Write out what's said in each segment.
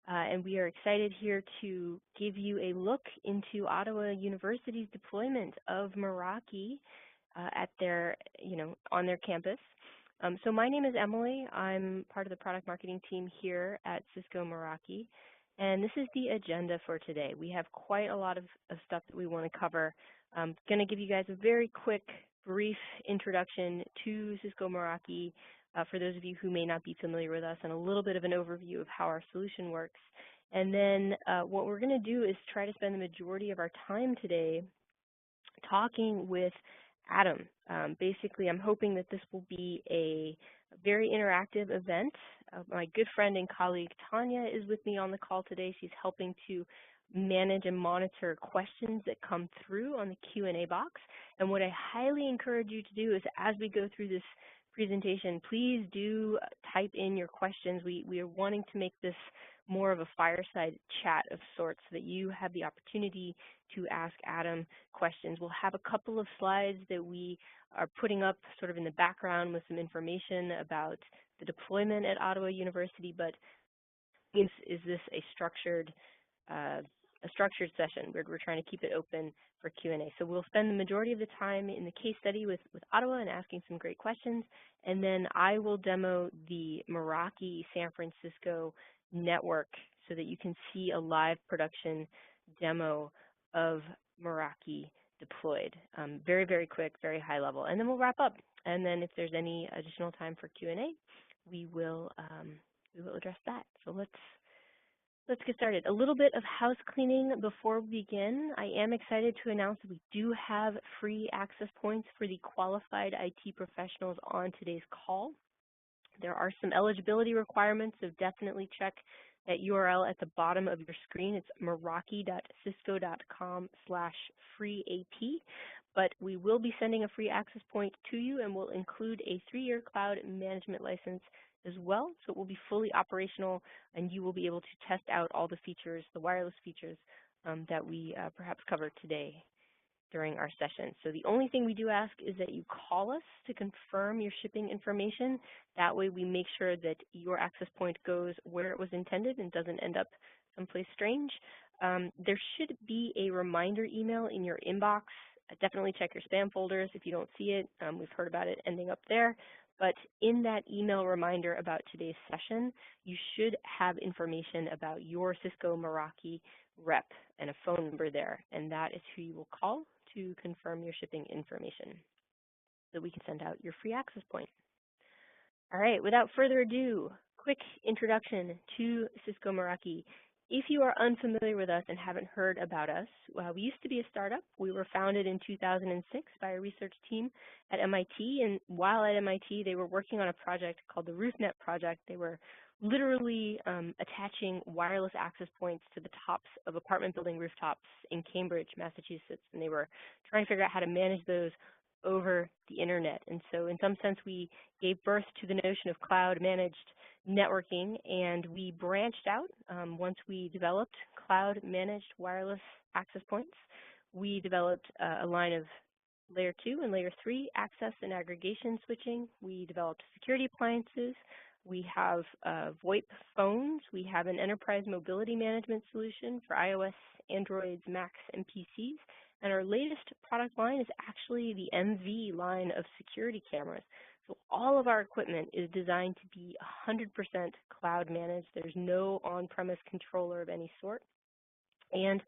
and we are excited here to give you a look into Ottawa University's deployment of Meraki at their, on their campus. So my name is Emily. I'm part of the product marketing team here at Cisco Meraki, and this is the agenda for today. We have quite a lot of stuff that we want to cover. I'm going to give you guys a very quick, brief introduction to Cisco Meraki for those of you who may not be familiar with us, and a little bit of an overview of how our solution works. And then what we're going to do is try to spend the majority of our time today talking with Adam. Basically, I'm hoping that this will be a very interactive event. My good friend and colleague Tanya is with me on the call today. She's helping to manage and monitor questions that come through on the Q&A box. And what I highly encourage you to do is, as we go through this presentation, please do type in your questions. We are wanting to make this more of a fireside chat of sorts so that you have the opportunity to ask Adam questions. We'll have a couple of slides that we are putting up sort of in the background with some information about the deployment at Ottawa University, but is this a structured session? We're trying to keep it open for Q&A. So we'll spend the majority of the time in the case study with Ottawa and asking some great questions, and then I will demo the Meraki San Francisco network so that you can see a live production demo of Meraki deployed. Very, very quick, very high level, and then we'll wrap up. And then if there's any additional time for Q&A, we will address that. So let's get started. A little bit of house cleaning before we begin. I am excited to announce that we do have free access points for the qualified IT professionals on today's call. There are some eligibility requirements, so definitely check that URL at the bottom of your screen. It's meraki.cisco.com/freeap. But we will be sending a free access point to you, and we'll include a 3-year cloud management license as well. So it will be fully operational, and you will be able to test out all the features, the wireless features that we perhaps covered today during our session. So the only thing we do ask is that you call us to confirm your shipping information. That way we make sure that your access point goes where it was intended and doesn't end up someplace strange. There should be a reminder email in your inbox. Definitely check your spam folders if you don't see it. We've heard about it ending up there. But in that email reminder about today's session, you should have information about your Cisco Meraki rep and a phone number there. And that is who you will call to confirm your shipping information so we can send out your free access point. All right, without further ado, quick introduction to Cisco Meraki. If you are unfamiliar with us and haven't heard about us, we used to be a startup. We were founded in 2006 by a research team at MIT, and while at MIT, they were working on a project called the RoofNet project. They were literally attaching wireless access points to the tops of apartment building rooftops in Cambridge, Massachusetts, and they were trying to figure out how to manage those over the internet. And so in some sense, we gave birth to the notion of cloud-managed networking, and we branched out. Once we developed cloud-managed wireless access points, we developed a line of Layer 2 and Layer 3 access and aggregation switching. We developed security appliances. We have VoIP phones. We have an enterprise mobility management solution for iOS, Androids, Macs, and PCs. And our latest product line is actually the MV line of security cameras. So all of our equipment is designed to be 100% cloud managed. There's no on-premise controller of any sort. And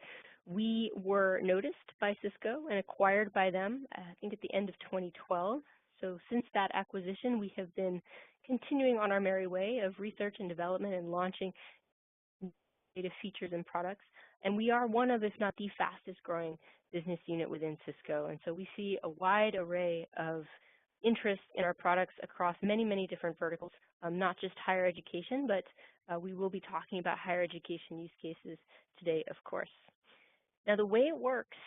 we were noticed by Cisco and acquired by them, I think at the end of 2012. So since that acquisition, we have been continuing on our merry way of research and development and launching innovative features and products. And we are one of, if not the fastest growing business unit within Cisco. And so we see a wide array of interest in our products across many, many different verticals, not just higher education, but we will be talking about higher education use cases today, of course. Now, the way it works,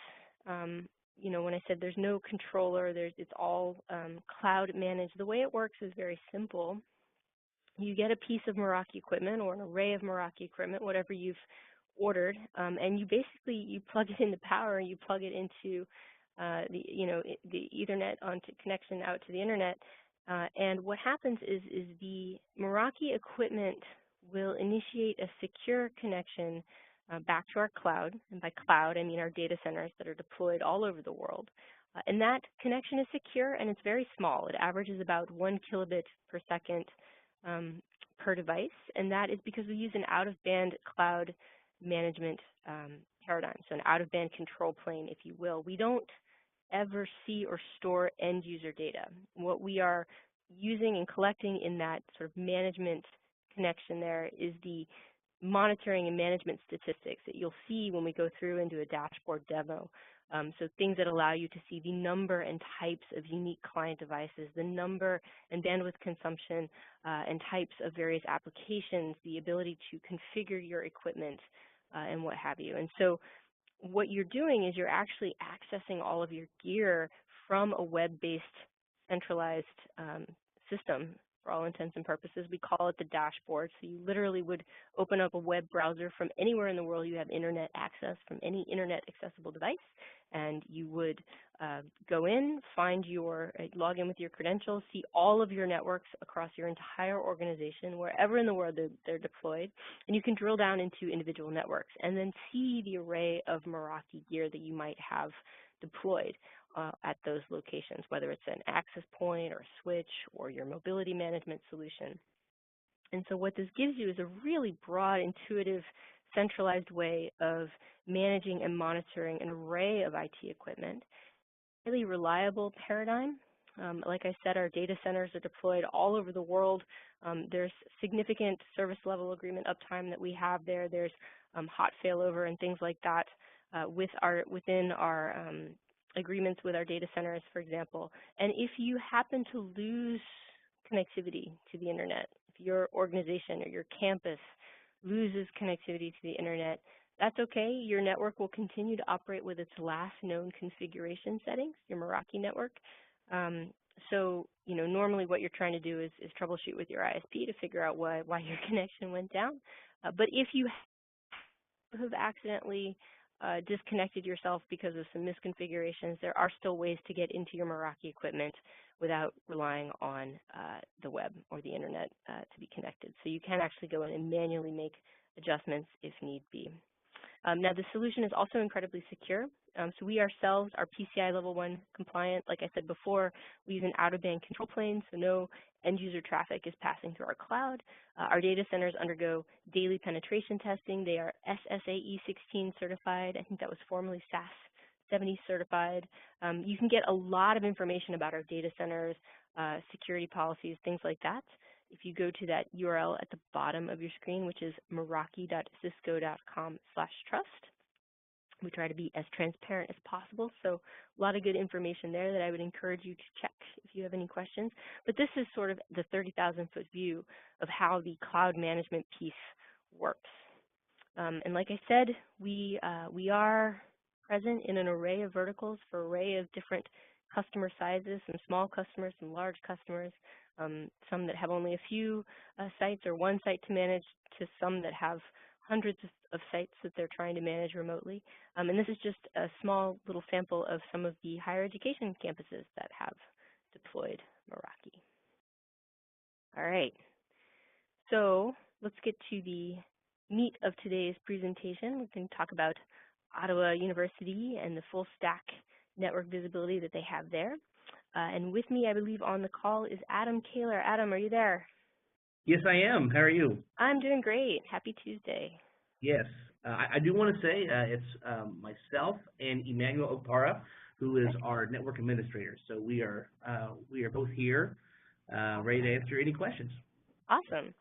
when I said there's no controller, it's all cloud managed, the way it works is very simple. You get a piece of Meraki equipment or an array of Meraki equipment, whatever you've ordered, and you plug it into power, and you plug it into the Ethernet onto connection out to the internet. And what happens is the Meraki equipment will initiate a secure connection back to our cloud. And by cloud, I mean our data centers that are deployed all over the world. And that connection is secure, and it's very small. It averages about 1 kilobit per second per device, and that is because we use an out-of-band cloud management paradigm, so an out-of-band control plane, if you will. We don't ever see or store end-user data. What we are using and collecting in that sort of management connection there is the monitoring and management statistics that you'll see when we go through and do a dashboard demo. So things that allow you to see the number and types of unique client devices, the number and bandwidth consumption and types of various applications, the ability to configure your equipment and what have you. And so what you're doing is you're actually accessing all of your gear from a web-based centralized system. For all intents and purposes, we call it the dashboard. So you literally would open up a web browser from anywhere in the world you have internet access, from any internet accessible device, and you would go in, find your, log in with your credentials, see all of your networks across your entire organization, wherever in the world they're deployed, and you can drill down into individual networks and then see the array of Meraki gear that you might have deployed at those locations, whether it's an access point or a switch or your mobility management solution. And so what this gives you is a really broad, intuitive, centralized way of managing and monitoring an array of IT equipment. Really reliable paradigm. Like I said, our data centers are deployed all over the world. There's significant service level agreement uptime that we have there. There's hot failover and things like that within our agreements with our data centers, for example. And if you happen to lose connectivity to the internet, if your organization or your campus loses connectivity to the internet, that's okay. Your network will continue to operate with its last known configuration settings, your Meraki network. So, you know, normally what you're trying to do is troubleshoot with your ISP to figure out why your connection went down. But if you have accidentally disconnected yourself because of some misconfigurations, there are still ways to get into your Meraki equipment without relying on the web or the internet to be connected. So you can actually go in and manually make adjustments if need be. Now the solution is also incredibly secure. So we ourselves are PCI Level 1 compliant. Like I said before, we use an out-of-band control plane, so no end-user traffic is passing through our cloud. Our data centers undergo daily penetration testing. They are SSAE 16 certified. I think that was formerly SAS 70 certified. You can get a lot of information about our data centers, security policies, things like that. If you go to that URL at the bottom of your screen, which is meraki.cisco.com/trust, we try to be as transparent as possible, so a lot of good information there that I would encourage you to check if you have any questions. But this is sort of the 30,000-foot view of how the cloud management piece works. And like I said, we are present in an array of verticals for an array of different customer sizes, some small customers, some large customers, some that have only a few sites or one site to manage, to some that have hundreds of sites that they're trying to manage remotely. And this is just a small little sample of some of the higher education campuses that have deployed Meraki. All right, so let's get to the meat of today's presentation. We can talk about Ottawa University and the full stack network visibility that they have there. And with me, I believe, on the call is Adam Caylor. Adam, are you there? Yes, I am. How are you? I'm doing great. Happy Tuesday. Yes. I do want to say it's myself and Emmanuel Opara, who is our network administrator. So we are both here, ready to answer any questions. Awesome.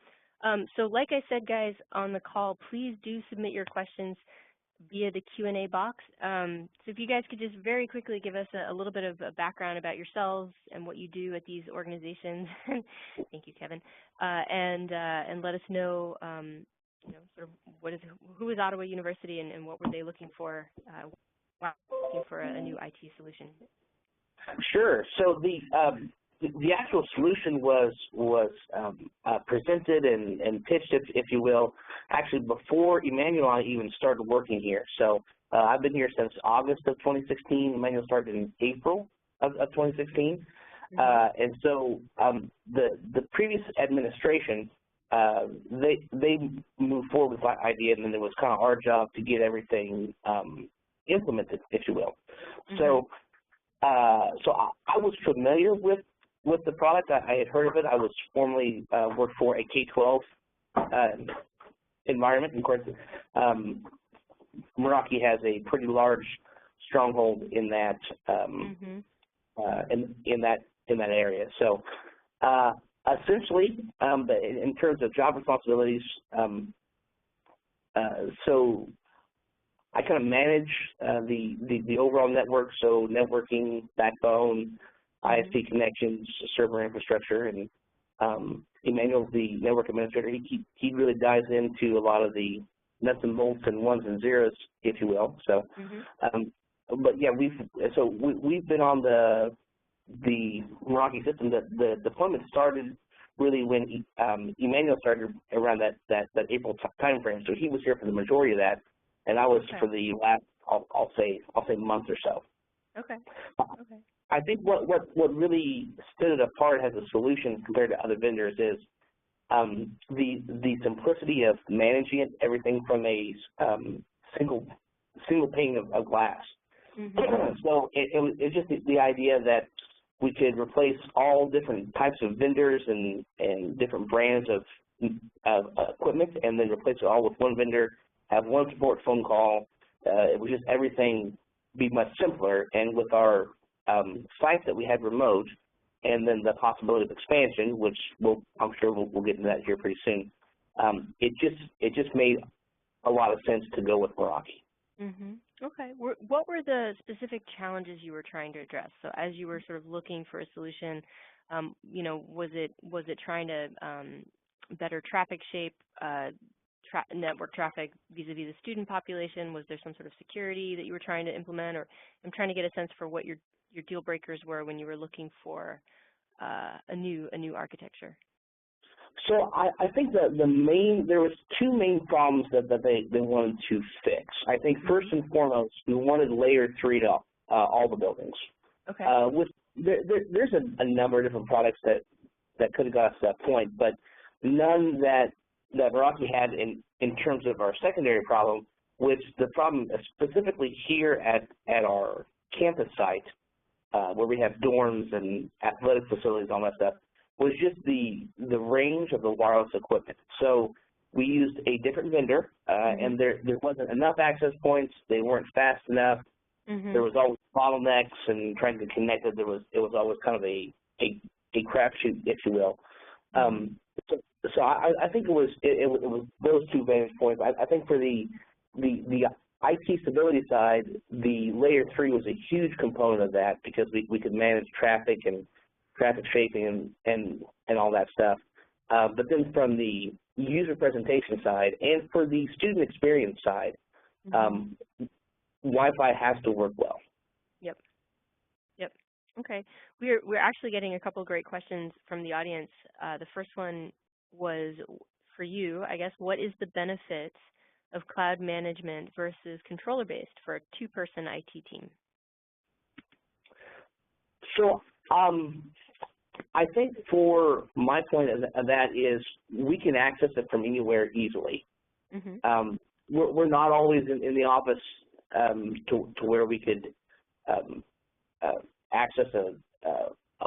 So like I said, guys, on the call, please do submit your questions via the Q&A box. So if you guys could just very quickly give us a little bit of a background about yourselves and what you do at these organizations. Thank you, Kevin. And let us know, you know, sort of who is Ottawa University and what were they looking for a new IT solution? Sure. So the actual solution was presented and pitched, if you will, actually before Emmanuel and I even started working here. So I've been here since August of 2016. Emmanuel started in April of 2016. And so the previous administration they moved forward with that idea, and then it was kind of our job to get everything implemented, if you will. So I was familiar with the product. I had heard of it. I was formerly worked for a K-12 environment. And of course, Meraki has a pretty large stronghold in that in that area. So essentially, in terms of job responsibilities, so I kind of manage the overall network, so networking, backbone, ISP connections, server infrastructure, and Emmanuel, the network administrator, he really dives into a lot of the nuts and bolts and ones and zeros, if you will. So, but yeah, we've been on the Meraki system. The deployment started really when Emmanuel started around that April time frame. So he was here for the majority of that, and I was for the last I'll say month or so. Okay. I think what really stood it apart as a solution compared to other vendors is the simplicity of managing it, everything from a single pane of glass. So it's just the idea that we could replace all different types of vendors and different brands of equipment, and then replace it all with one vendor, have one support phone call. It was just everything be much simpler, and with our sites that we had remote, and then the possibility of expansion, which I'm sure we'll get into that here pretty soon. It just made a lot of sense to go with Meraki. Okay. What were the specific challenges you were trying to address? So as you were sort of looking for a solution, was it trying to better traffic shape network traffic vis-a-vis the student population? Was there some sort of security that you were trying to implement? Or I'm trying to get a sense for what your deal breakers were when you were looking for a new architecture. So I think that there was two main problems that they wanted to fix. I think first and foremost, we wanted layer 3 to all the buildings. Okay. There's a number of different products that could have got us to that point, but none that Meraki had in terms of our secondary problem, which the problem specifically here at our campus site, where we have dorms and athletic facilities, all that stuff, was just the range of the wireless equipment. So we used a different vendor, and there wasn't enough access points. They weren't fast enough. There was always bottlenecks, and trying to connect it, it was always kind of a crapshoot, if you will. So I think it was those two vantage points. I think for the IT stability side, the layer 3 was a huge component of that, because we could manage traffic and traffic shaping and all that stuff. But then from the user presentation side and for the student experience side, Wi-Fi has to work well. Yep. Okay. We're actually getting a couple of great questions from the audience. The first one was for you, I guess. What is the benefit of cloud management versus controller-based for a 2-person IT team? So I think for my point of that is we can access it from anywhere easily. We're not always in the office to where we could access a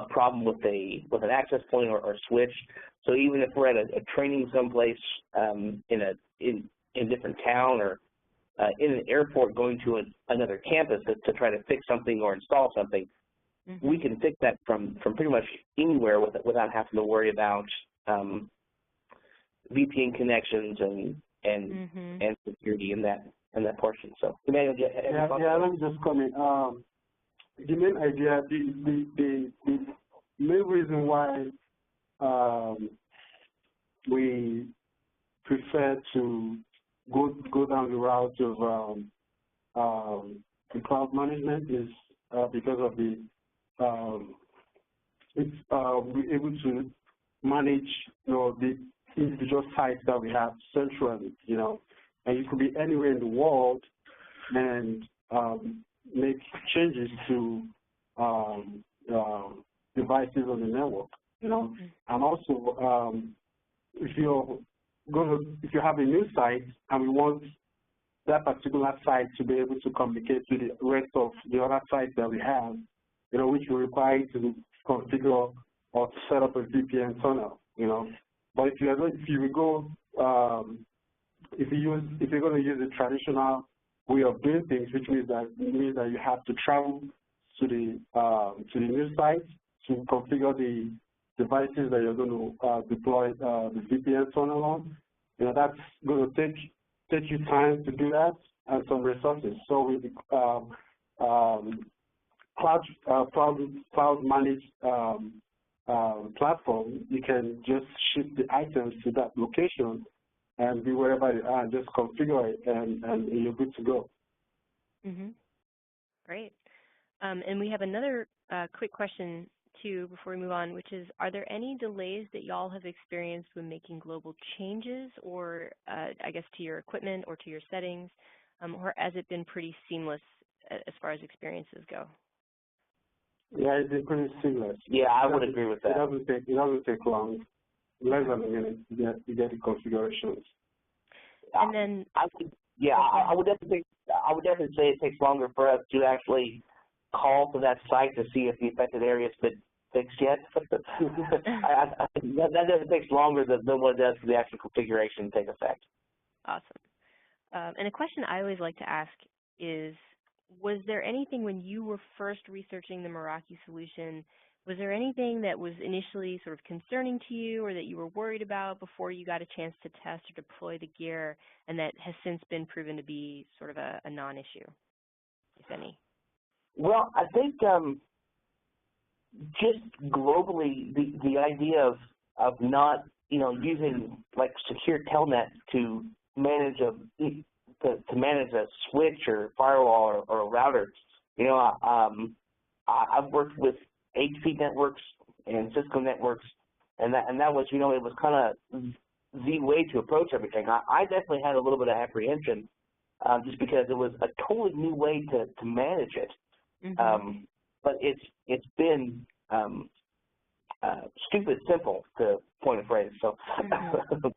problem with an access point or switch. So even if we're at a training someplace in a different town, or in an airport going to another campus to try to fix something or install something, we can fix that from pretty much anywhere without having to worry about VPN connections and security in that portion. So, Emmanuel, let me just comment. The main idea, the main reason why we prefer to go down the route of the cloud management is because of we're able to manage, the individual sites that we have centrally, and you could be anywhere in the world and make changes to devices on the network, and also if you have a new site and we want that particular site to be able to communicate to the rest of the other sites that we have, which will require you to configure or to set up a VPN tunnel, But if you're going to use the traditional way of doing things, which means that you have to travel to the new site to configure the devices that you're going to deploy the VPN tunnel on, that's going to take you time to do that and some resources. So with the cloud managed platform, you can just ship the items to that location and be wherever you are, just configure it, and you're good to go. Mm-hmm. Great. And we have another quick question, too, before we move on, which is, are there any delays that y'all have experienced when making global changes, or I guess to your equipment or to your settings, or has it been pretty seamless as far as experiences go? Yeah, it's been pretty seamless. Yeah, I would agree with that. It doesn't take long, less than a minute to get the configurations. And then I would definitely say it takes longer for us to actually call to that site to see if the affected area has been fixed yet. I think that definitely takes longer than what it does for the actual configuration to take effect. Awesome. And a question I always like to ask is, was there anything when you were first researching the Meraki solution, was there anything that was initially sort of concerning to you or that you were worried about before you got a chance to test or deploy the gear, and that has since been proven to be sort of a non-issue, if any? Well, I think just globally, the idea of not using like secure telnet to manage a switch or firewall or a router. I've worked with HP networks and Cisco networks, and that was it was kind of the way to approach everything. I definitely had a little bit of apprehension just because it was a totally new way to manage it. Mm-hmm. But it's been stupid simple, to point of phrase. So. Mm-hmm.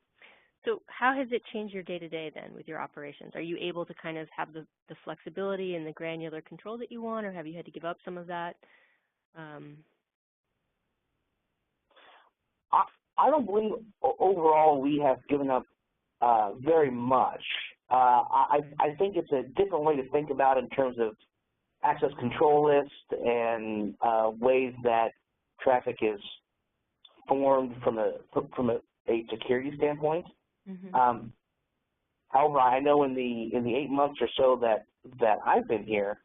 So how has it changed your day-to-day then with your operations? Are you able to kind of have the flexibility and the granular control that you want, or have you had to give up some of that? I don't believe overall we have given up very much. I think it's a different way to think about it in terms of access control list and ways that traffic is formed from a security standpoint. Mm-hmm. However, I know in the 8 months or so that I've been here,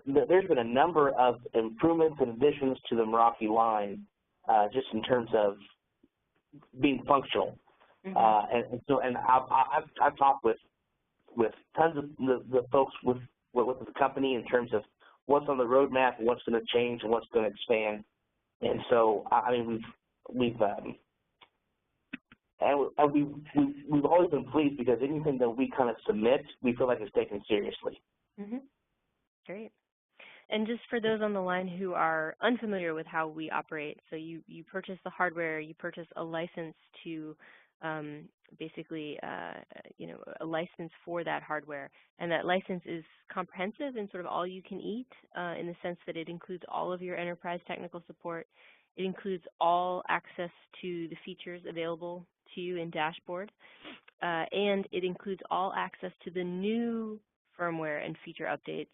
there's been a number of improvements and additions to the Meraki line, just in terms of being functional. Mm-hmm. And I've talked with tons of the folks with the company in terms of what's on the roadmap, and what's going to change, and what's going to expand. And so, I mean, we've always been pleased because anything that we kind of submit, we feel like it's taken seriously. Mm-hmm. Great. And just for those on the line who are unfamiliar with how we operate, so you purchase the hardware, you purchase a license to basically a license for that hardware, and that license is comprehensive and sort of all you can eat in the sense that it includes all of your enterprise technical support. It includes all access to the features available to you in Dashboard, and it includes all access to the new firmware and feature updates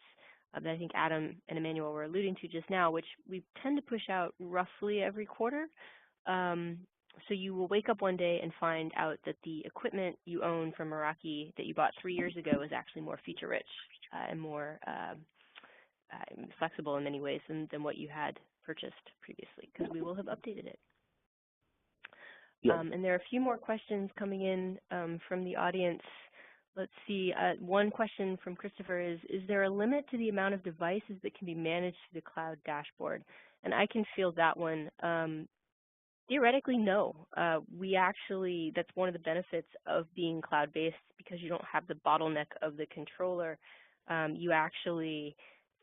that I think Adam and Emmanuel were alluding to just now, which we tend to push out roughly every quarter. So you will wake up one day and find out that the equipment you own from Meraki that you bought 3 years ago is actually more feature-rich and more flexible in many ways than what you had purchased previously, because we will have updated it. Yeah. And there are a few more questions coming in from the audience. Let's see. One question from Christopher is there a limit to the amount of devices that can be managed through the cloud dashboard? And I can field that one. Theoretically, no. That's one of the benefits of being cloud-based, because you don't have the bottleneck of the controller. You actually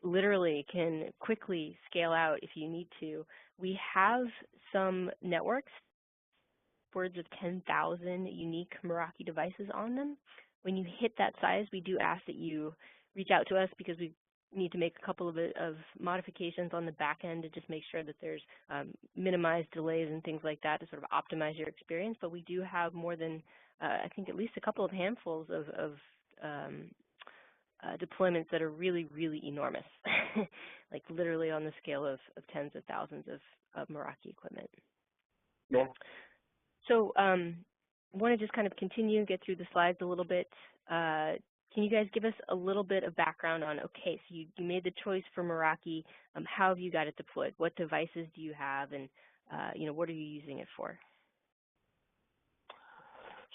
literally can quickly scale out if you need to. We have some networks upwards of 10,000 unique Meraki devices on them. When you hit that size, we do ask that you reach out to us because we need to make a couple of modifications on the back end to just make sure that there's minimized delays and things like that to sort of optimize your experience. But we do have more than, I think, at least a couple of handfuls of deployments that are really, really enormous, like literally on the scale of tens of thousands of Meraki equipment. Yeah. So I want to just kind of continue, get through the slides a little bit. Can you guys give us a little bit of background on, okay, so you made the choice for Meraki. How have you got it deployed? What devices do you have, and what are you using it for?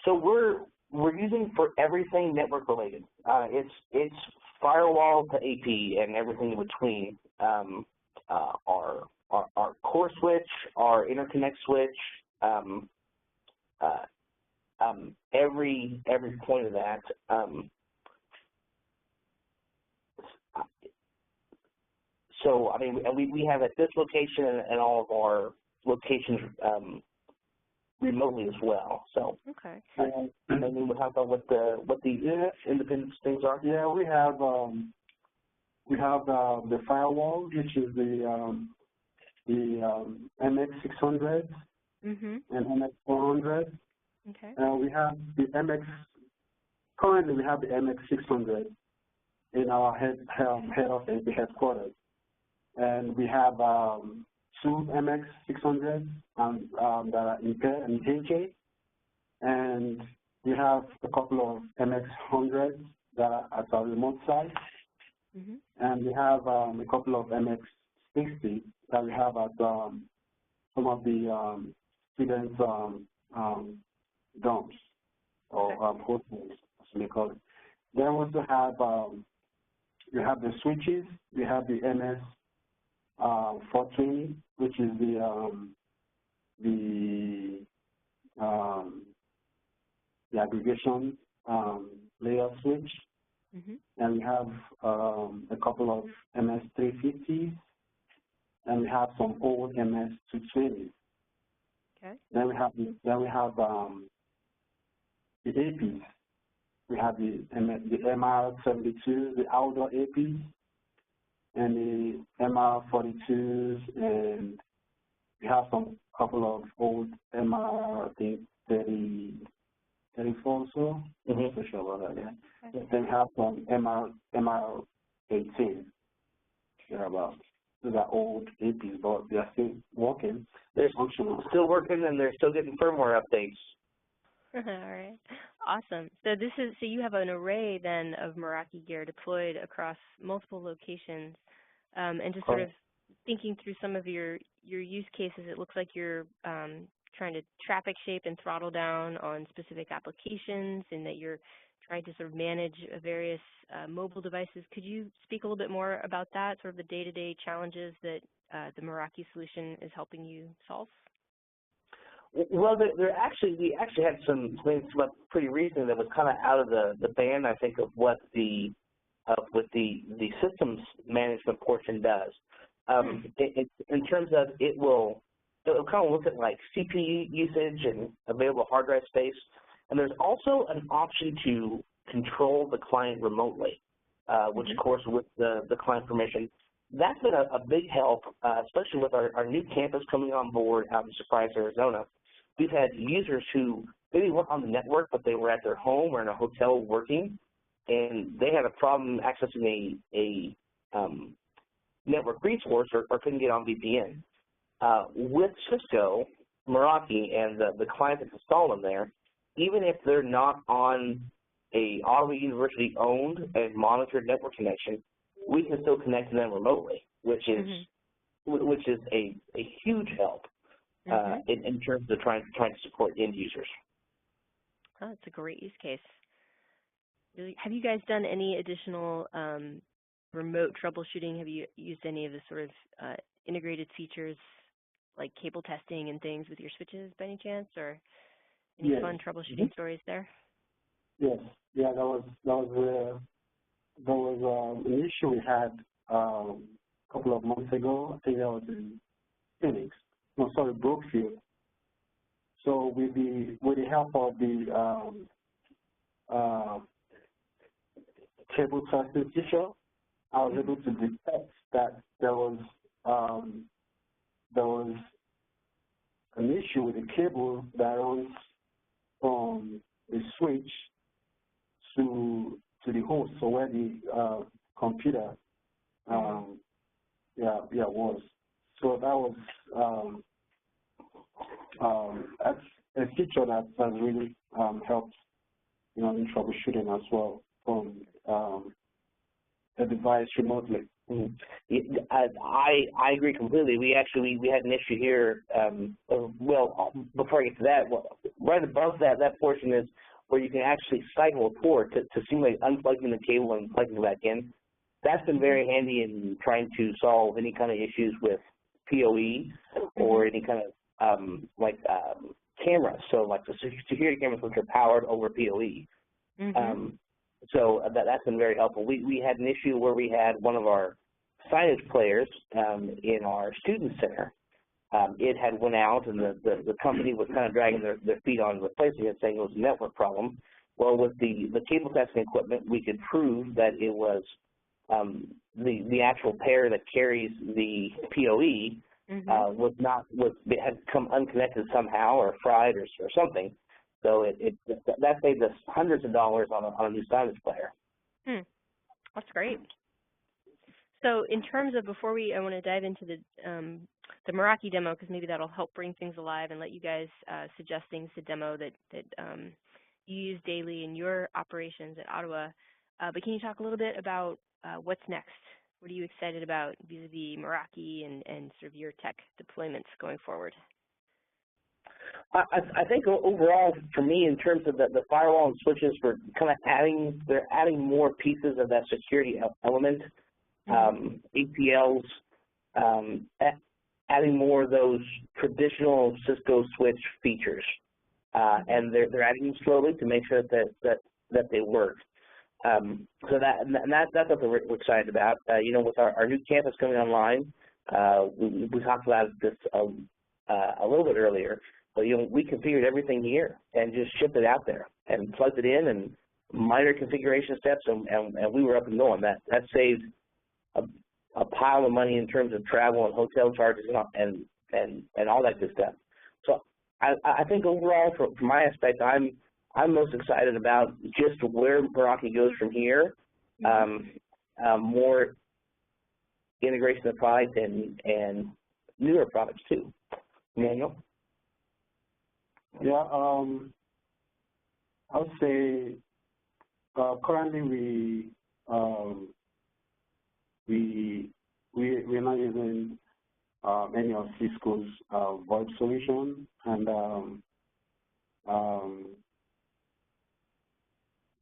So we're using for everything network related. It's firewall to AP and everything in between. Our core switch, our interconnect switch, every point of that. So I mean, we have at this location and all of our locations remotely as well. So okay. And then we'll talk about what the independent things are. Yeah, we have the firewall, which is the MX600 and MX400. Okay. We have the currently we have the MX600 in our head office, the headquarters. And we have two MX600s that are in KJ, and we have a couple of MX100s that are at our remote site, and we have a couple of MX60 that we have at some of the students' dorms or hostels, as we call it. Then we also have we have the switches. We have the MS 420, which is the aggregation layer switch, and we have a couple of MS 350s, and we have some old MS 220s. Okay. Then we have the APs. We have the MR72, the outdoor APs, and the MR42s, and we have some couple of old MR, I think 34 or so. I'm not so sure about that. Yeah. Okay. Then we have some MR18. They're about. Those are old APs, but they are still working. They're functional. Still working, and they're still getting firmware updates. All right, awesome. So so you have an array then of Meraki gear deployed across multiple locations, and just sort of thinking through some of your use cases. It looks like you're trying to traffic shape and throttle down on specific applications, and that you're trying to sort of manage various mobile devices. Could you speak a little bit more about that, sort of the day-to-day challenges that the Meraki solution is helping you solve? Well, we actually had some things come up pretty recently that was kind of out of the band, I think, of what the systems management portion does. In terms of it'll kind of look at like CPU usage and available hard drive space, and there's also an option to control the client remotely, which of course with the client permission. That's been a big help, especially with our new campus coming on board out in Surprise, Arizona. We've had users who maybe weren't on the network, but they were at their home or in a hotel working, and they had a problem accessing a network resource or couldn't get on VPN. With Cisco Meraki and the client that's installed them there, even if they're not on a Ottawa University owned and monitored network connection, we can still connect to them remotely, which is a huge help in terms of trying to support end users. Oh, that's a great use case. Have you guys done any additional remote troubleshooting? Have you used any of the sort of integrated features like cable testing and things with your switches by any chance, or any fun troubleshooting stories there? Yes. Yeah, that was an issue we had a couple of months ago. I think that was in Phoenix. No, sorry, Brookfield. So with the help of the cable testing feature, I was able to detect that there was an issue with the cable that runs from the switch to the host, so where the computer was. So that was that's a feature that has really helped, in troubleshooting as well from a device remotely. Mm-hmm. I agree completely. We had an issue here. Well, before I get to that, right above that portion is where you can actually cycle a port to simulate unplugging the cable and plugging it back in. That's been very handy in trying to solve any kind of issues with PoE or any kind of cameras. So like the security cameras which are powered over PoE. So that's been very helpful. We had an issue where we had one of our signage players in our student center. It had went out, and the company was kind of dragging their feet on replacing it, saying it was a network problem. Well, with the cable testing equipment, we could prove that it was the actual pair that carries the PoE had come unconnected somehow or fried or something. So that saved us hundreds of dollars on a new signage player. That's great. So in terms of, I want to dive into the Meraki demo, because maybe that'll help bring things alive and let you guys suggest things to demo that you use daily in your operations at Ottawa. But can you talk a little bit about what's next? What are you excited about vis-a-vis Meraki and sort of your tech deployments going forward? I think overall, for me, in terms of the firewall and switches, we're kind of adding more pieces of that security element, APLs, adding more of those traditional Cisco switch features, and they're adding them slowly to make sure that they work. So that's what we're excited about. With our new campus coming online, we talked about this a little bit earlier. But we configured everything here and just shipped it out there and plugged it in and minor configuration steps, and we were up and going. That saved a pile of money in terms of travel and hotel charges and all that good stuff. So I think overall, from my aspect, I'm most excited about just where Meraki goes from here. More integration of product and newer products too. Emmanuel? Yeah, I would say currently we're not using any of Cisco's VoIP solution, and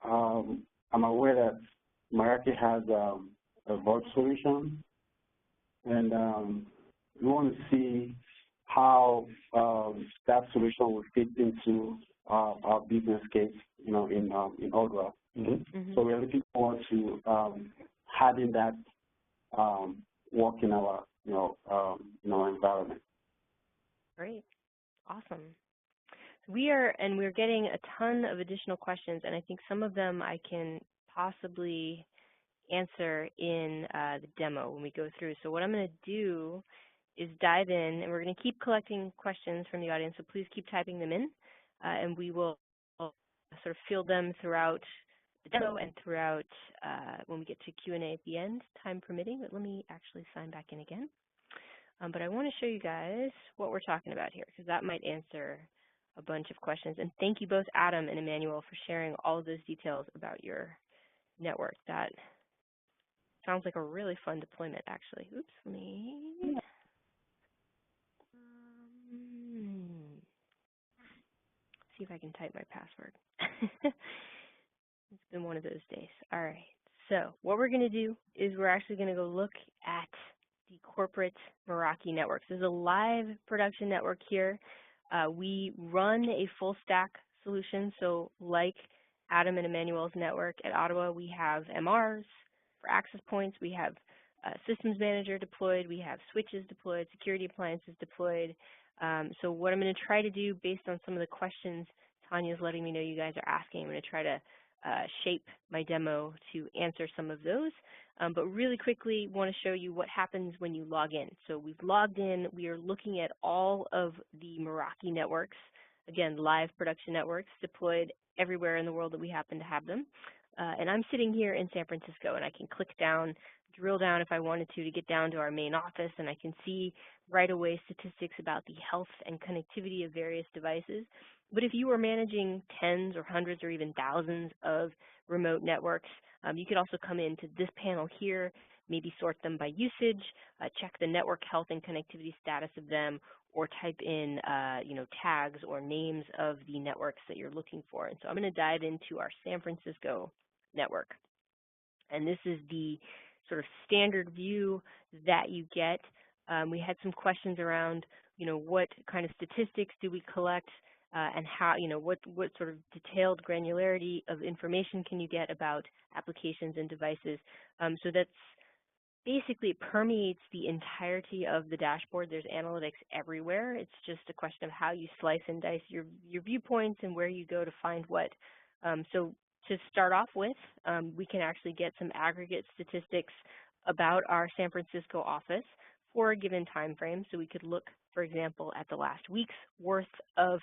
I'm aware that Meraki has a VoIP solution, and we want to see how that solution will fit into our business case, in Ottawa. So we're looking forward to having that work in our, environment. Great, awesome. We're getting a ton of additional questions, and I think some of them I can possibly answer in the demo when we go through. So what I'm going to do is dive in, and we're going to keep collecting questions from the audience, so please keep typing them in, and we will sort of field them throughout the demo and throughout when we get to Q&A at the end, time permitting. But let me actually sign back in again. But I want to show you guys what we're talking about here, because that might answer a bunch of questions. And thank you both, Adam and Emmanuel, for sharing all of those details about your network. That sounds like a really fun deployment, actually. Oops, let me... see if I can type my password. It's been one of those days. All right. So what we're going to do is we're actually going to go look at the corporate Meraki networks. There's a live production network here. We run a full stack solution. So like Adam and Emmanuel's network at Ottawa, we have MRs for access points. We have systems manager deployed, we have switches deployed, security appliances deployed. So what I'm going to try to do based on some of the questions Tanya's letting me know you guys are asking, I'm going to try to shape my demo to answer some of those. But really quickly, want to show you what happens when you log in. So we've logged in. We are looking at all of the Meraki networks, again, live production networks deployed everywhere in the world that we happen to have them. And I'm sitting here in San Francisco, and I can click down, drill down if I wanted to get down to our main office, and I can see right away statistics about the health and connectivity of various devices. But if you were managing tens or hundreds or even thousands of remote networks, you could also come into this panel here, maybe sort them by usage, check the network health and connectivity status of them, or type in tags or names of the networks that you're looking for. And so I'm going to dive into our San Francisco network. And this is the sort of standard view that you get. We had some questions around, what kind of statistics do we collect, and how, what sort of detailed granularity of information can you get about applications and devices. So that's basically, it permeates the entirety of the dashboard. There's analytics everywhere. It's just a question of how you slice and dice your viewpoints and where you go to find what. So to start off with, we can actually get some aggregate statistics about our San Francisco office for a given time frame. So we could look, for example, at the last week's worth of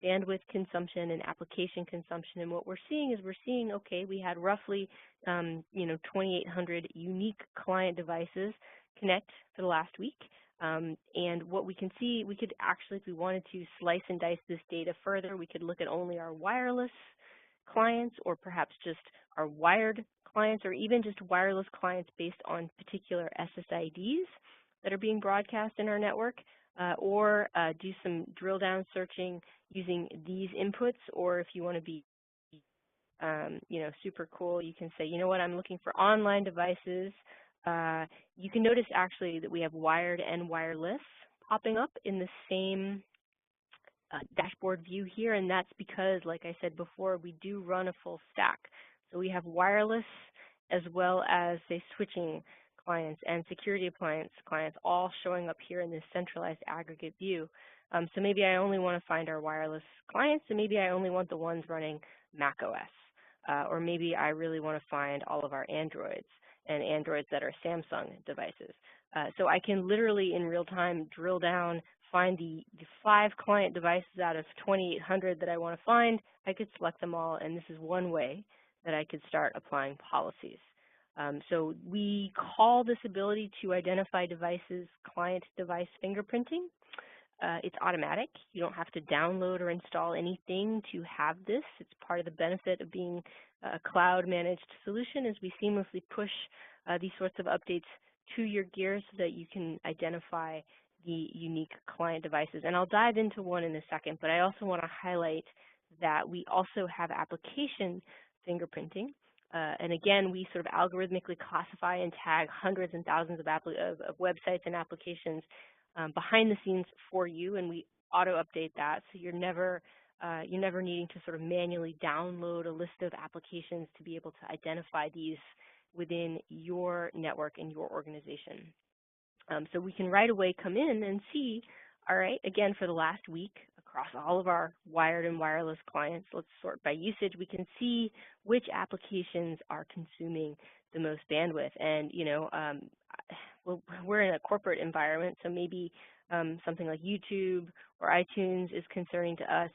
bandwidth consumption and application consumption. And what we're seeing, okay, we had roughly 2,800 unique client devices connect for the last week. And what we can see, we could actually, if we wanted to slice and dice this data further, we could look at only our wireless clients, or perhaps just our wired clients, or even just wireless clients based on particular SSIDs that are being broadcast in our network, or do some drill down searching using these inputs. Or if you want to be super cool, you can say, what, I'm looking for online devices. You can notice actually that we have wired and wireless popping up in the same dashboard view here, and that's because, like I said before, we do run a full stack. So we have wireless as well as, say, switching clients and security appliance clients all showing up here in this centralized aggregate view. So maybe I only want to find our wireless clients, and maybe I only want the ones running Mac OS. Or maybe I really want to find all of our Androids and Androids that are Samsung devices. So I can literally in real time drill down, find the 5 client devices out of 2,800 that I want to find. I could select them all, and this is one way that I could start applying policies. So we call this ability to identify devices client device fingerprinting. It's automatic. You don't have to download or install anything to have this. It's part of the benefit of being a cloud-managed solution, as we seamlessly push these sorts of updates to your gear so that you can identify the unique client devices. And I'll dive into one in a second, but I also want to highlight that we also have application fingerprinting. And again, we sort of algorithmically classify and tag hundreds and thousands of websites and applications behind the scenes for you, and we auto-update that, so you're never needing to sort of manually download a list of applications to be able to identify these within your network and your organization. So we can right away come in and see, all right, again, for the last week, across all of our wired and wireless clients, let's sort by usage, we can see which applications are consuming the most bandwidth. And, we're in a corporate environment, so maybe something like YouTube or iTunes is concerning to us.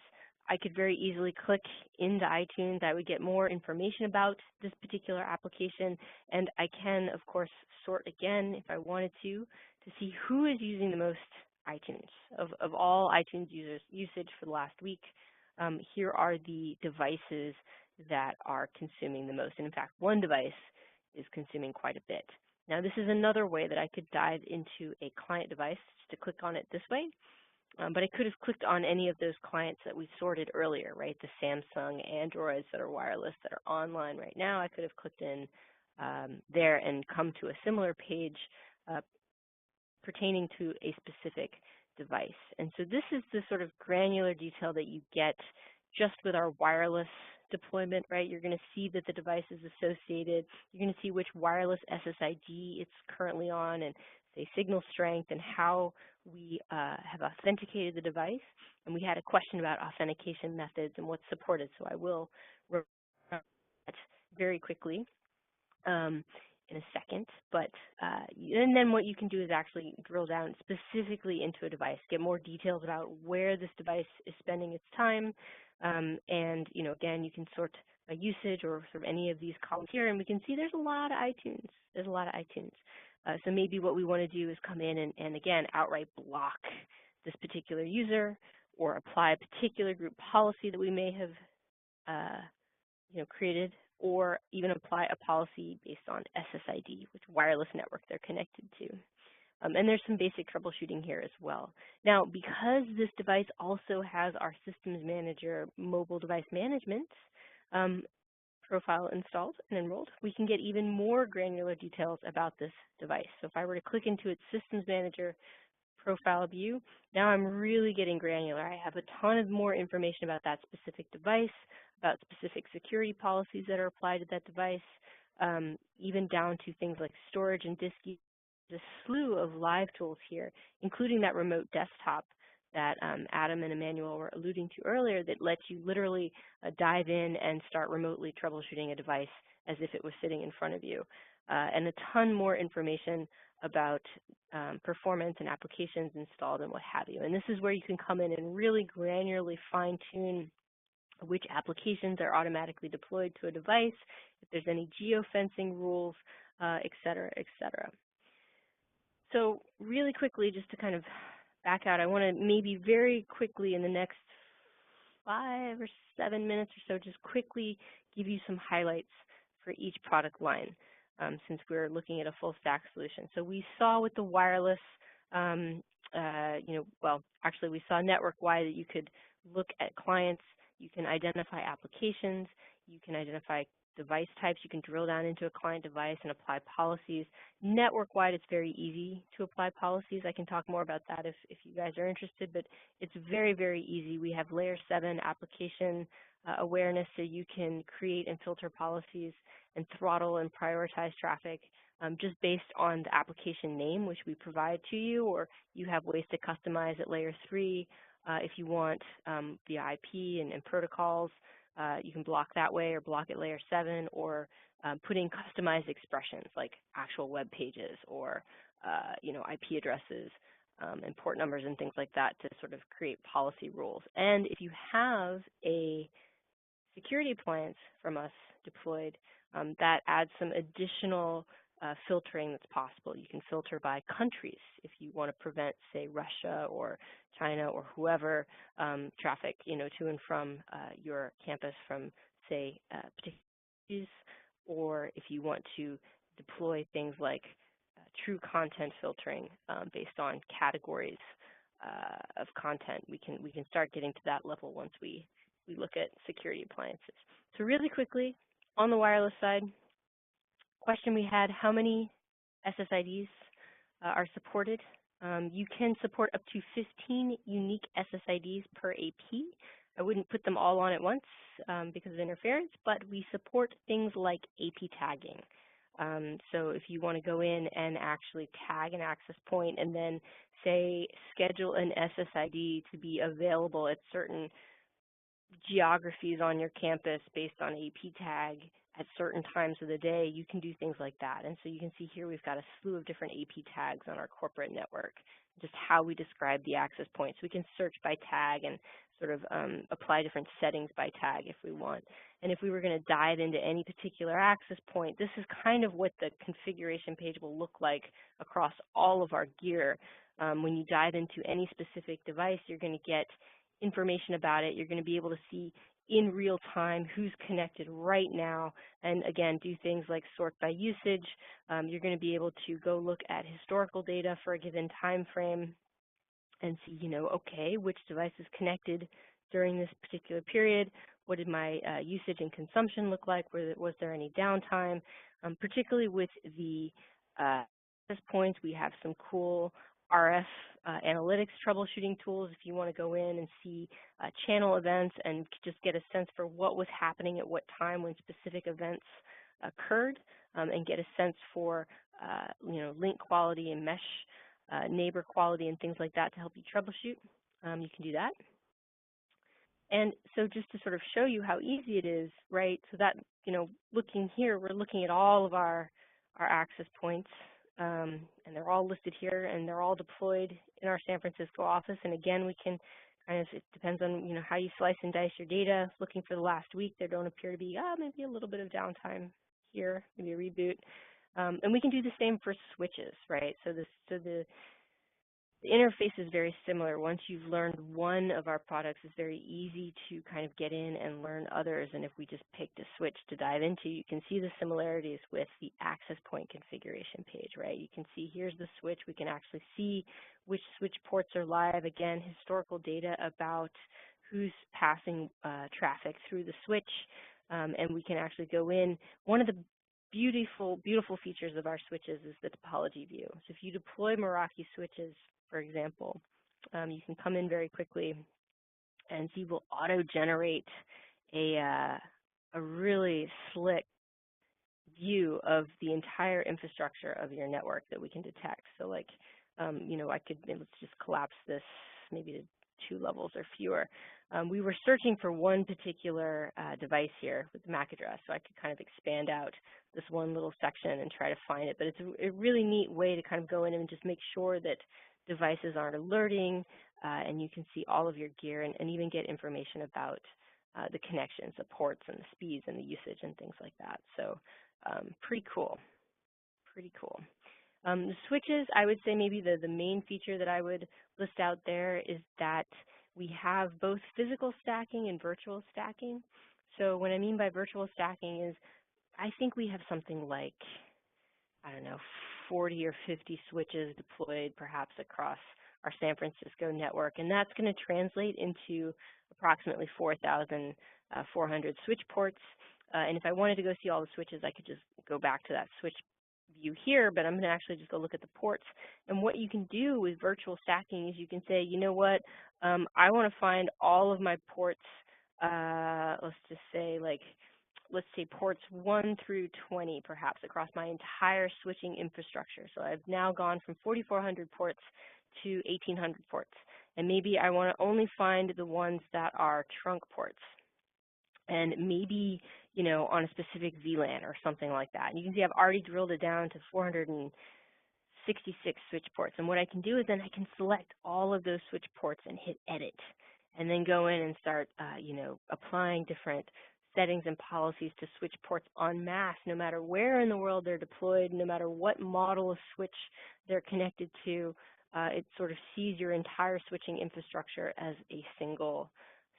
I could very easily click into iTunes. I would get more information about this particular application, and I can, of course, sort again if I wanted to see who is using the most iTunes. Of all iTunes users usage for the last week, here are the devices that are consuming the most. And in fact, one device is consuming quite a bit. Now, this is another way that I could dive into a client device, just to click on it this way. But I could have clicked on any of those clients that we sorted earlier, right? The Samsung Androids that are wireless, that are online right now. I could have clicked in there and come to a similar page pertaining to a specific device. And so this is the sort of granular detail that you get just with our wireless deployment, right, you're going to see that the device is associated. You're going to see which wireless SSID it's currently on and, say, signal strength and how we have authenticated the device. And we had a question about authentication methods and what's supported, so I will run that very quickly in a second. But and then what you can do is actually drill down specifically into a device, get more details about where this device is spending its time, and again, you can sort by usage or sort of any of these columns here, and we can see there's a lot of iTunes. There's a lot of iTunes. So maybe what we want to do is come in and again outright block this particular user or apply a particular group policy that we may have created, or even apply a policy based on SSID, which wireless network they're connected to. And there's some basic troubleshooting here as well. Now, because this device also has our Systems Manager mobile device management profile installed and enrolled, we can get even more granular details about this device. So if I were to click into its Systems Manager profile view, now I'm really getting granular. I have a ton of more information about that specific device, about specific security policies that are applied to that device, even down to things like storage and disk use. There's a slew of live tools here, including that remote desktop that Adam and Emmanuel were alluding to earlier, that lets you literally dive in and start remotely troubleshooting a device as if it was sitting in front of you. And a ton more information about performance and applications installed and what have you. And this is where you can come in and really granularly fine-tune which applications are automatically deployed to a device, if there's any geofencing rules, et cetera, et cetera. So really quickly, just to kind of back out, I want to maybe very quickly in the next 5 or 7 minutes or so, just quickly give you some highlights for each product line, since we're looking at a full stack solution. So we saw with the wireless, well, actually we saw network-wide that you could look at clients, you can identify applications, you can identify device types, you can drill down into a client device and apply policies. Network-wide, it's very easy to apply policies. I can talk more about that if you guys are interested, but it's very, very easy. We have layer 7 application awareness, so you can create and filter policies and throttle and prioritize traffic just based on the application name, which we provide to you, or you have ways to customize at layer 3 if you want via IP and protocols. You can block that way or block at layer 7, or putting customized expressions like actual web pages or IP addresses and port numbers and things like that to sort of create policy rules. And if you have a security appliance from us deployed, that adds some additional filtering that's possible. You can filter by countries if you want to prevent, say, Russia or China or whoever traffic, to and from your campus from, say, particular, or if you want to deploy things like true content filtering based on categories of content. We can start getting to that level once we look at security appliances. So really quickly, on the wireless side, question we had, how many SSIDs are supported? You can support up to 15 unique SSIDs per AP. I wouldn't put them all on at once because of interference, but we support things like AP tagging. So if you want to go in and actually tag an access point and then, say, schedule an SSID to be available at certain geographies on your campus based on AP tag at certain times of the day, you can do things like that. And so you can see here we've got a slew of different AP tags on our corporate network, just how we describe the access points. We can search by tag and sort of apply different settings by tag if we want. And if we were going to dive into any particular access point, this is kind of what the configuration page will look like across all of our gear. When you dive into any specific device, you're going to get information about it. You're going to be able to see in real time who's connected right now, and again, do things like sort by usage. You're going to be able to go look at historical data for a given time frame and see, okay, which device is connected during this particular period. What did my usage and consumption look like? Was there any downtime? Particularly with the access points, we have some cool RF analytics troubleshooting tools if you want to go in and see channel events and just get a sense for what was happening at what time when specific events occurred, and get a sense for link quality and mesh neighbor quality and things like that to help you troubleshoot. You can do that. And so just to sort of show you how easy it is, right, so that, looking here, we're looking at all of our access points, and they're all listed here, and they're all deployed in our San Francisco office. And again, we can kind of, it depends on, how you slice and dice your data. Looking for the last week, there don't appear to be, maybe a little bit of downtime here, maybe a reboot. And we can do the same for switches, right? So the interface is very similar. Once you've learned one of our products, it's very easy to kind of get in and learn others. And if we just picked a switch to dive into, you can see the similarities with the access point configuration page, right? You can see here's the switch. We can actually see which switch ports are live. Again, historical data about who's passing traffic through the switch. And we can actually go in. One of the beautiful features of our switches is the topology view. So if you deploy Meraki switches, for example, you can come in very quickly and see will auto-generate a really slick view of the entire infrastructure of your network that we can detect. So like, let's just collapse this maybe to 2 levels or fewer. We were searching for one particular device here with the MAC address, so I could kind of expand out this one little section and try to find it. But it's a really neat way to kind of go in and just make sure that devices aren't alerting, and you can see all of your gear and even get information about the connections, the ports, and the speeds and the usage and things like that. So pretty cool, pretty cool. The switches, I would say maybe the main feature that I would list out there is that we have both physical stacking and virtual stacking. So what I mean by virtual stacking is I think we have something like, 40 or 50 switches deployed perhaps across our San Francisco network, and that's going to translate into approximately 4,400 switch ports. And if I wanted to go see all the switches, I could just go back to that switch view here, but I'm going to actually just go look at the ports. And what you can do with virtual stacking is you can say, you know what, I want to find all of my ports, let's just say let's say ports 1 through 20 perhaps across my entire switching infrastructure. So I've now gone from 4,400 ports to 1,800 ports. And maybe I want to only find the ones that are trunk ports. And maybe, on a specific VLAN or something like that. And you can see I've already drilled it down to 466 switch ports. And what I can do is then I can select all of those switch ports and hit edit. And then go in and start, applying different settings and policies to switch ports en masse, no matter where in the world they're deployed, no matter what model of switch they're connected to. It sort of sees your entire switching infrastructure as a single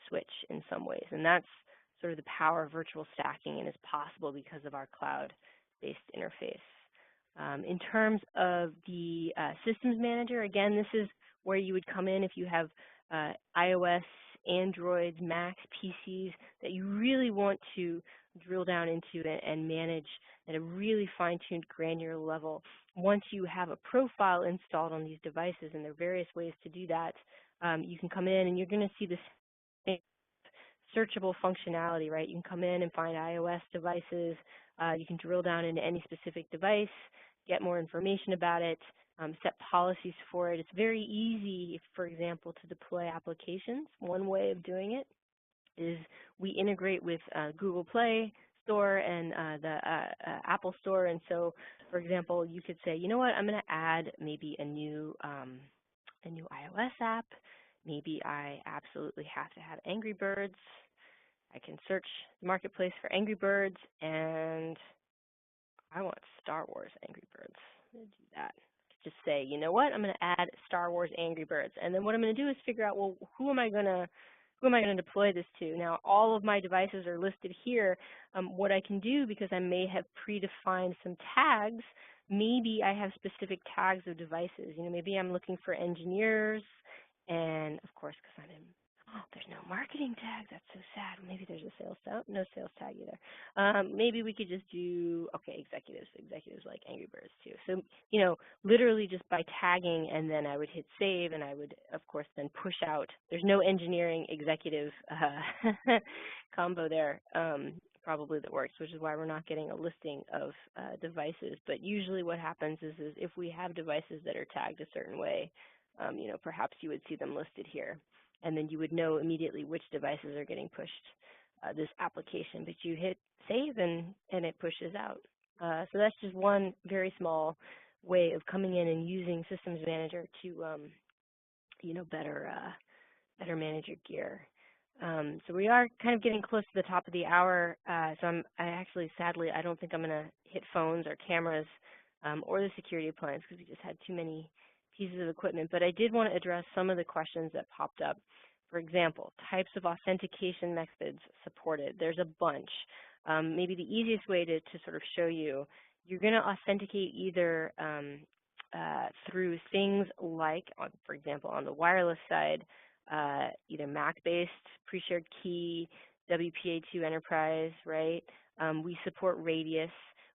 switch in some ways. And that's sort of the power of virtual stacking, and is possible because of our cloud-based interface. In terms of the systems manager, again, this is where you would come in if you have iOS, Androids, Macs, PCs that you really want to drill down into and manage at a really fine-tuned granular level. Once you have a profile installed on these devices, and there are various ways to do that, you can come in and you're going to see this searchable functionality, right? You can come in and find iOS devices. You can drill down into any specific device, get more information about it, set policies for it. It's very easy, for example, to deploy applications. One way of doing it is we integrate with Google Play Store and the Apple Store. And so, for example, you could say, you know what, I'm going to add maybe a new iOS app. Maybe I absolutely have to have Angry Birds. I can search the marketplace for Angry Birds, and I want Star Wars Angry Birds. I'm going to do that. Just say, you know what, I'm going to add Star Wars Angry Birds. And then what I'm going to do is figure out, well, who am I going to deploy this to? Now, all of my devices are listed here. What I can do, because I may have predefined some tags, maybe I have specific tags of devices. Maybe I'm looking for engineers, and of course, because I'm in Oh, there's no marketing tag. That's so sad. Maybe there's a sales tag. No sales tag either. Maybe we could just do, okay, executives. Executives like Angry Birds too. So, literally just by tagging, and then I would hit save, and I would, of course, then push out. There's no engineering executive combo there, probably that works, which is why we're not getting a listing of devices. But usually what happens is if we have devices that are tagged a certain way, perhaps you would see them listed here. And then you would know immediately which devices are getting pushed this application. But you hit save, and it pushes out. So that's just one very small way of coming in and using Systems Manager to, better manage your gear. So we are kind of getting close to the top of the hour. So sadly, I don't think I'm going to hit phones or cameras or the security appliance because we just had too many pieces of equipment, but I did want to address some of the questions that popped up. For example, types of authentication methods supported. There's a bunch. Maybe the easiest way to sort of show you, you're going to authenticate either through things like, for example, on the wireless side, either Mac-based, pre-shared key, WPA2 Enterprise, right? We support Radius.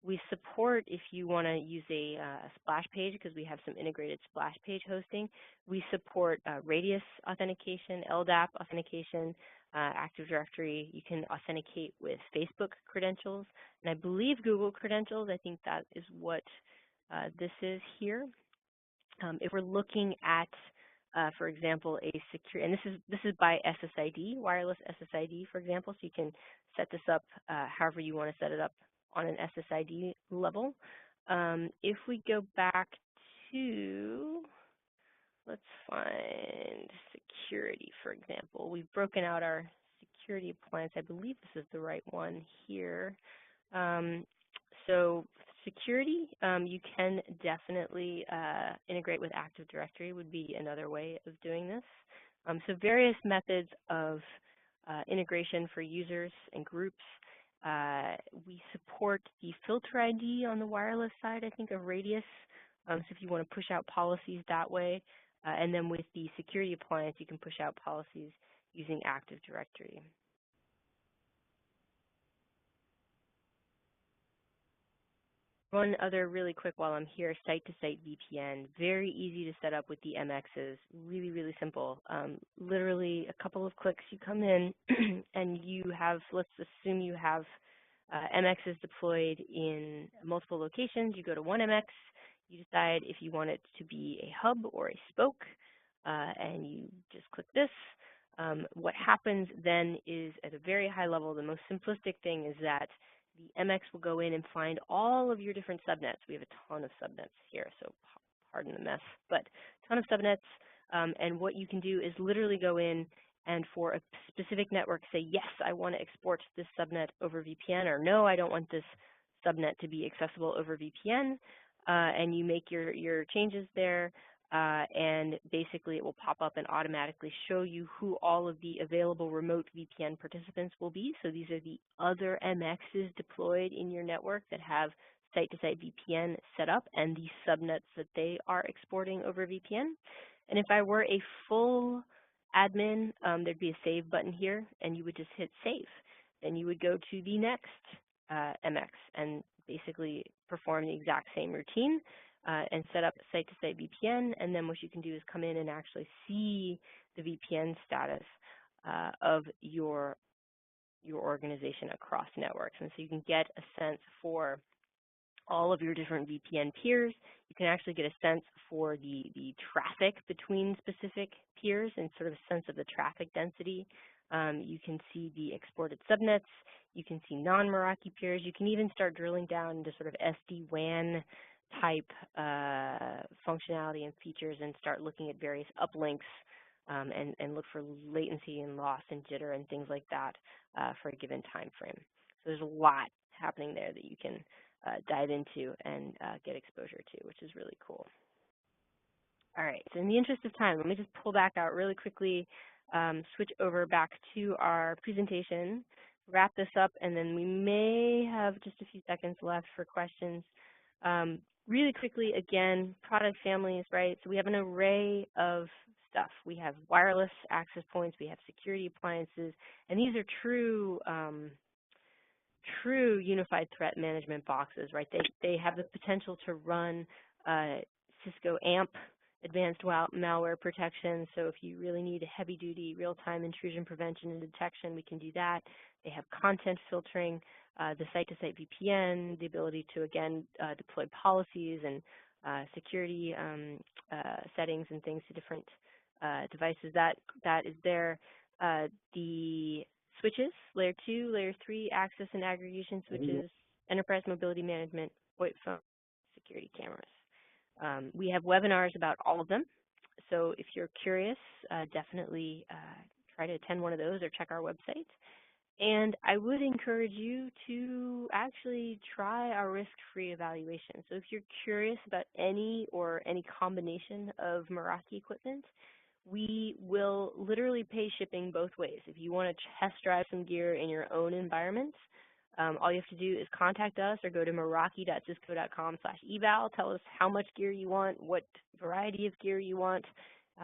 We support, if you want to use a splash page, because we have some integrated splash page hosting. We support Radius authentication, LDAP authentication, Active Directory. You can authenticate with Facebook credentials, and I believe Google credentials. I think that is what this is here. If we're looking at, for example, a secure, and this is by SSID, wireless SSID, for example, so you can set this up however you want to set it up on an SSID level. If we go back to, let's find security, for example. We've broken out our security appliance. I believe this is the right one here. So security, you can definitely integrate with Active Directory would be another way of doing this. So various methods of integration for users and groups. We support the filter ID on the wireless side, I think, of Radius. So if you want to push out policies that way, and then with the security appliance, you can push out policies using Active Directory. One other really quick while I'm here, site-to-site VPN, very easy to set up with the MXs, really, really simple. Literally a couple of clicks, you come in and you have, let's assume you have MXs deployed in multiple locations. You go to one MX, you decide if you want it to be a hub or a spoke, and you just click this. What happens then is, at a very high level, the most simplistic thing is that the MX will go in and find all of your different subnets. We have a ton of subnets here, so pardon the mess, but a ton of subnets. And what you can do is literally go in and for a specific network say, yes, I want to export this subnet over VPN, or no, I don't want this subnet to be accessible over VPN. And you make your changes there. And basically it will pop up and automatically show you who all of the available remote VPN participants will be. So these are the other MXs deployed in your network that have site-to-site VPN set up and the subnets that they are exporting over VPN. And if I were a full admin, there'd be a save button here, and you would just hit save. Then you would go to the next MX and basically perform the exact same routine. And set up site-to-site VPN, and then what you can do is come in and actually see the VPN status of your organization across networks. And so you can get a sense for all of your different VPN peers. You can actually get a sense for the traffic between specific peers and sort of a sense of the traffic density. You can see the exported subnets. You can see non-Meraki peers. You can even start drilling down into sort of SD-WAN type functionality and features and start looking at various uplinks and look for latency and loss and jitter and things like that for a given time frame. So there's a lot happening there that you can dive into and get exposure to, which is really cool. All right, so in the interest of time, let me just pull back out really quickly, switch over back to our presentation, wrap this up, and then we may have just a few seconds left for questions. Really quickly, again, product families, right? So we have an array of stuff. We have wireless access points, we have security appliances, and these are true true unified threat management boxes, right? They have the potential to run Cisco AMP, advanced malware protection. So if you really need a heavy-duty real-time intrusion prevention and detection, we can do that. They have content filtering, the SitetoSite VPN, the ability to, again, deploy policies and security settings and things to different devices. That is there. The switches, layer 2, layer 3, access and aggregation switches, enterprise mobility management, VoIP phone, security cameras. We have webinars about all of them. So if you're curious, definitely try to attend one of those or check our website. And I would encourage you to actually try our risk-free evaluation. So if you're curious about any or any combination of Meraki equipment, we will literally pay shipping both ways. If you want to test drive some gear in your own environment, all you have to do is contact us or go to meraki.cisco.com/eval. Tell us how much gear you want, what variety of gear you want.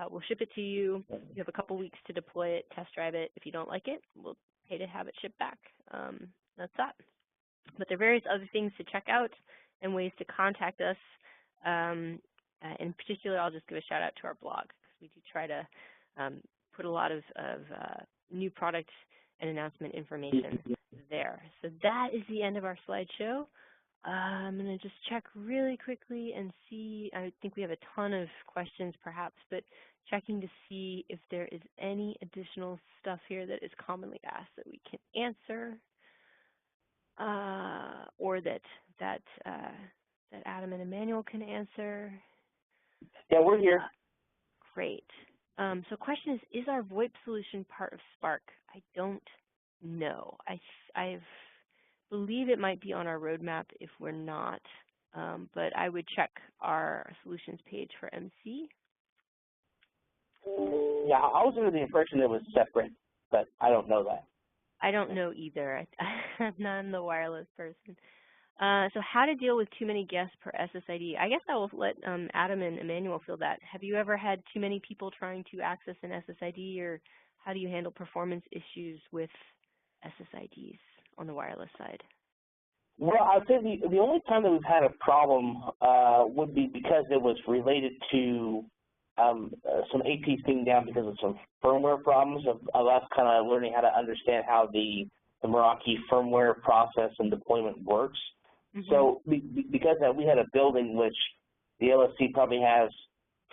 We'll ship it to you. You have a couple weeks to deploy it, test drive it. If you don't like it, we'll pay to have it shipped back. That's that. But there are various other things to check out and ways to contact us. In particular, I'll just give a shout out to our blog, because we do try to put a lot of new product and announcement information there. So that is the end of our slideshow. I'm going to just check really quickly and see. I think we have a ton of questions perhaps, but checking to see if there is any additional stuff here that is commonly asked that we can answer, or that Adam and Emmanuel can answer. Yeah, we're here. Great. So question is our VoIP solution part of Spark? I don't know. I believe it might be on our roadmap if we're not, but I would check our solutions page for MC. Yeah, I was under the impression it was separate, but I don't know that. I don't know either. I'm not the wireless person. So how to deal with too many guests per SSID? I guess I will let Adam and Emmanuel field that. Have you ever had too many people trying to access an SSID, or how do you handle performance issues with SSIDs on the wireless side? Well, I'd say the only time that we've had a problem would be because it was related to some APs being down because of some firmware problems of us kind of learning how to understand how the Meraki firmware process and deployment works. Mm-hmm. So because of that, we had a building which the LSC probably has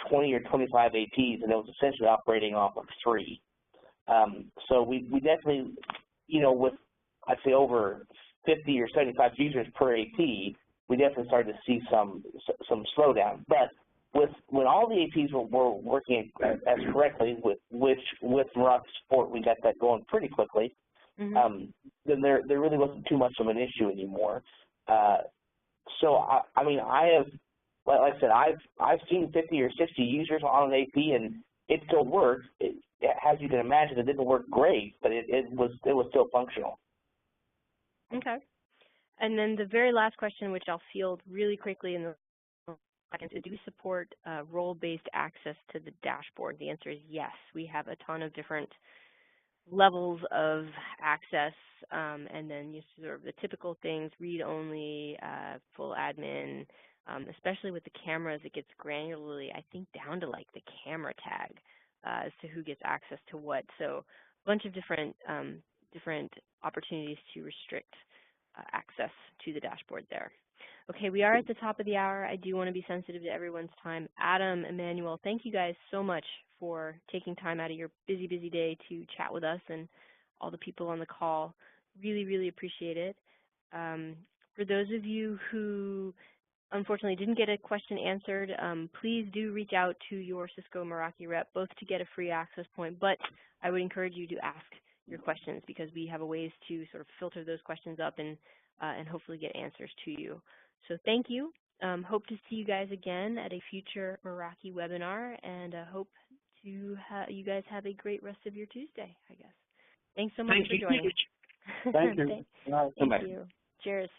20 or 25 APs, and it was essentially operating off of 3. So we definitely, with I'd say over 50 or 75 users per AP, we definitely started to see some slowdown. But when all the APs were working as correctly, with Meraki support, we got that going pretty quickly. Mm-hmm. Then there really wasn't too much of an issue anymore. So I mean, I have, like I said, I've seen 50 or 60 users on an AP, and it still worked. As you can imagine, it didn't work great, but it was still functional. Okay. And then the very last question, which I'll field really quickly in the seconds, is do we support role-based access to the dashboard? The answer is yes. We have a ton of different levels of access, and then you sort of the typical things: read-only, full admin. Especially with the cameras, it gets granularly, I think, down to like the camera tag as to who gets access to what. So a bunch of different opportunities to restrict access to the dashboard there. Okay, we are at the top of the hour. I do want to be sensitive to everyone's time. Adam, Emmanuel, thank you guys so much for taking time out of your busy, busy day to chat with us and all the people on the call. Really, really appreciate it. For those of you who unfortunately didn't get a question answered, please do reach out to your Cisco Meraki rep, both to get a free access point, but I would encourage you to ask your questions, because we have a ways to sort of filter those questions up and hopefully get answers to you. So thank you. Hope to see you guys again at a future Meraki webinar, and hope to you guys have a great rest of your Tuesday, I guess. Thanks so much for joining. Thank you. Thank you. Cheers.